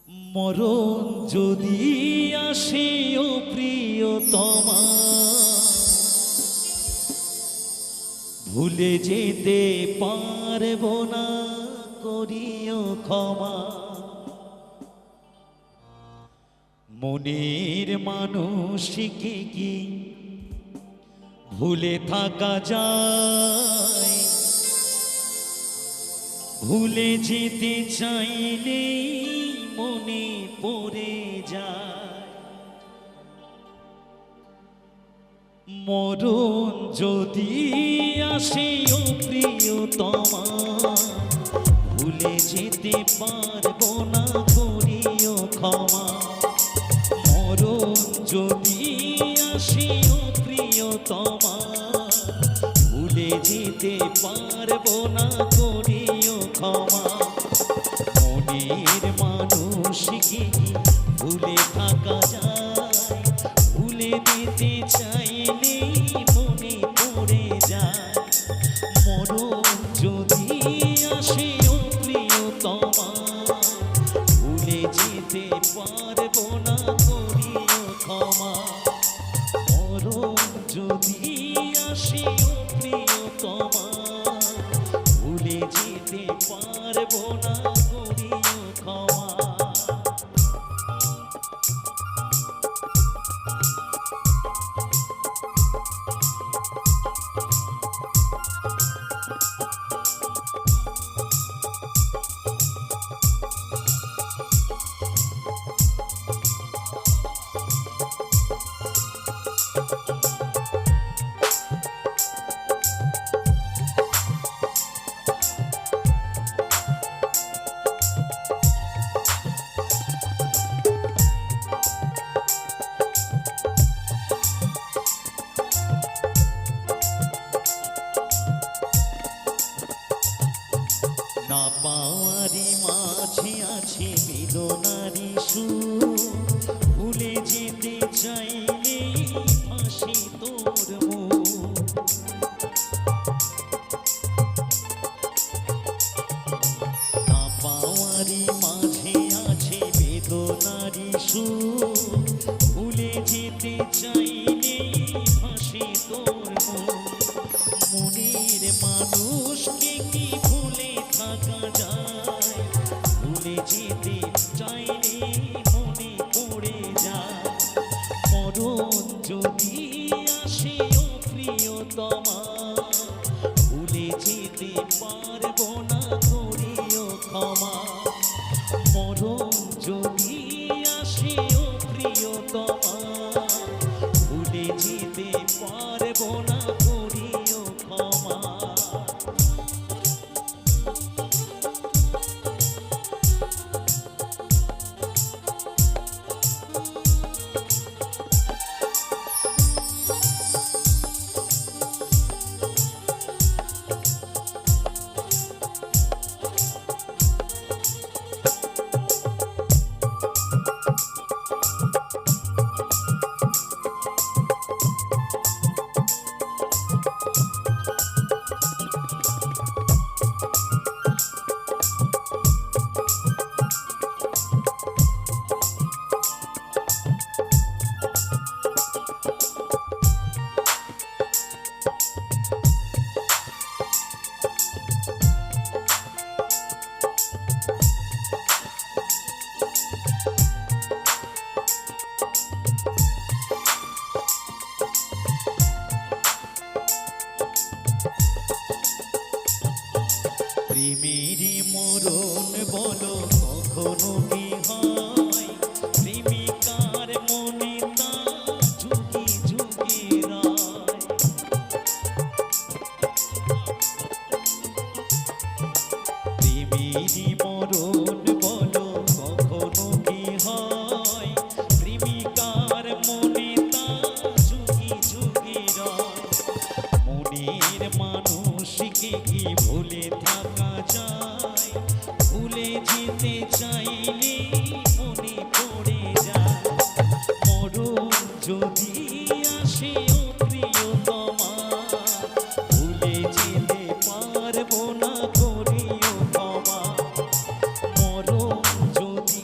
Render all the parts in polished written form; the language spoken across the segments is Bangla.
মরণ যদি আসে ও প্রিয়তমা, ভুলে যেতে পারব না, করিও ক্ষমা। মনের মানুষকে কি ভুলে থাকা যায়? ভুলে যেতে চাইলে মনে পড়ে যায়। মরণ যদি আসে ও প্রিয়তমা, ভুলে যেতে পারবো না, করিও ক্ষমা। মরণ যদি আসে ও প্রিয়তমা, ভুলে যেতে পারবো না, করিও ক্ষমা। মনের মানুষকে ভুলে থাকা যায়? ভুলে দিতে চাইলে মনে পড়ে যায়। মরণ যদি আসে ও প্রিয়তমা, ভুলে যেতে পারবো না, করিও ক্ষমা। মরণ যদি আসে ও প্রিয়তমা, ভুলে যেতে পারবো না, করিও ক্ষমা। না পাওয়ারি মাঝে আছে বেদনারি সুর, ভুলে যেতে চাইলে হাসি তোর মুখ। না পাওয়ারি মাঝে আছে বেদনারি সুর, ভুলে যেতে চাইলে হাসি তোর মুখ। মনের মানুষকে কি ভুলে থাকা যায়? ভুলে যেতে চাইলে মনে পড়ে যায়। মরণ যদি আসে ও প্রিয়তমা, ভুলে যেতে পারবো না, করিও ক্ষমা। মরণ যদি আসে ও প্রিয়তমা, ভুলে যেতে পারবো না, করিও ক্ষমা। প্রেমেরই মরণ বলো কখনো কি হয়? প্রেমিকার মনে তা যুগে যুগে রয়। প্রেমেরই মরণ বলো কখনো কি হয়? প্রেমিকার মনে তা যুগে যুগে রয়। মনের মানুষকে কি ভুলে থাকা যায়? ভুলে যেতে চাইলে মনে পড়ে যায়। মরণ যদি আসে ও প্রিয়তমা, ভুলে যেতে পারবো না, করিও ক্ষমা। মরণ যদি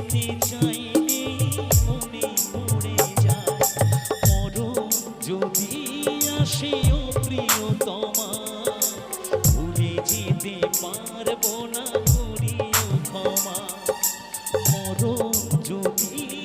যেতে চাইলে মনে পড়ে যায় মরণ যদি আসে ও প্রিয়তমা ভুলে যেতে পারবো না করিও ক্ষমা মরণ যদি